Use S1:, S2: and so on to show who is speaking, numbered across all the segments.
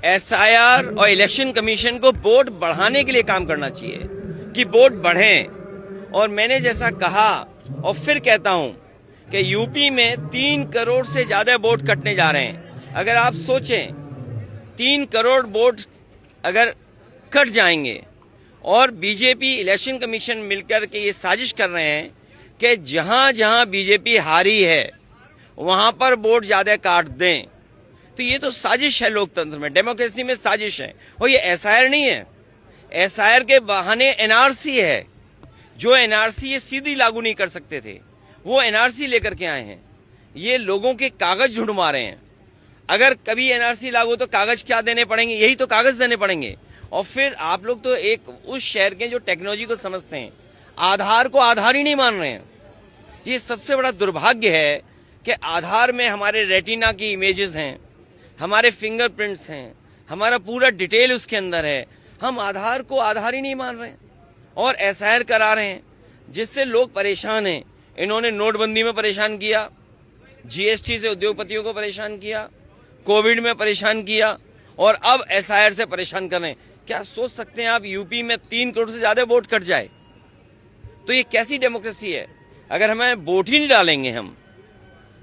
S1: SIR और election commission को vote बढ़ाने के लिए काम करना चाहिए कि वोट बढ़ें। और मैंने जैसा कहा और फिर कहता हूं कि यूपी में 3 करोड़ से ज्यादा वोट कटने जा रहे हैं। अगर आप सोचें 3 करोड़ वोट अगर कट जाएंगे और बीजेपी इलेक्शन कमीशन मिलकर के ये साजिश कर रहे हैं कि जहां जहां बीजेपी हारी है वहां पर वोट ज्यादा काट दें, तो ये तो साजिश है। लोकतंत्र में, डेमोक्रेसी में साजिश है। और ये एसआईआर नहीं है, एसआईआर के बहाने एनआरसी है। जो एनआरसी ये सीधी लागू नहीं कर सकते थे, वो एनआरसी लेकर के आए हैं। ये लोगों के कागज ढूंढवा रहे हैं। अगर कभी एनआरसी लागू तो कागज क्या देने पड़ेंगे? यही तो कागज देने पड़ेंगे। और फिर आप लोग तो एक उस शहर के जो टेक्नोलॉजी को समझते हैं, आधार को आधार ही नहीं मान रहे हैं। ये सबसे बड़ा दुर्भाग्य है कि आधार में हमारे रेटिना की इमेजेस हैं, हमारे फिंगरप्रिंट्स हैं, हमारा पूरा डिटेल उसके अंदर है। हम आधार को आधार ही नहीं मान रहे हैं और एसआईआर करा रहे हैं, जिससे लोग परेशान हैं। इन्होंने नोटबंदी में परेशान किया, जीएसटी से उद्योगपतियों को परेशान किया, कोविड में परेशान किया और अब एसआईआर से परेशान कर रहे हैं। क्या सोच सकते हैं आप यूपी में 3 करोड़ से ज्यादा वोट कट जाए? तो ये कैसी डेमोक्रेसी है? अगर हमें वोट ही नहीं डालेंगे हम,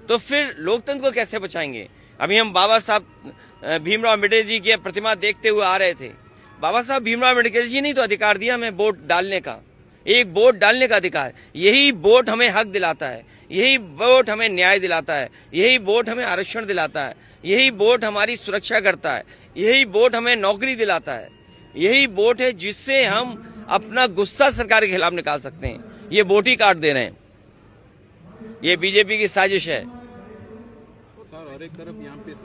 S1: तो फिर लोकतंत्र को कैसे बचाएंगे? अभी हम बाबा साहब भीमराव अम्बेडकर जी की प्रतिमा देखते हुए आ रहे थे। बाबा साहब भीमराव अम्बेडकर जी ने तो अधिकार दिया हमें वोट डालने का, एक वोट डालने का अधिकार। यही वोट हमें हक दिलाता है, यही वोट हमें न्याय दिलाता है, यही वोट हमें आरक्षण दिलाता है, यही वोट हमारी सुरक्षा करता है, यही वोट हमें नौकरी दिलाता है, यही वोट है जिससे हम अपना गुस्सा सरकार के खिलाफ निकाल सकते हैं। ये वोट ही काट दे रहे हैं। ये बीजेपी की साजिश है।
S2: सर, और एक तरफ यहाँ पे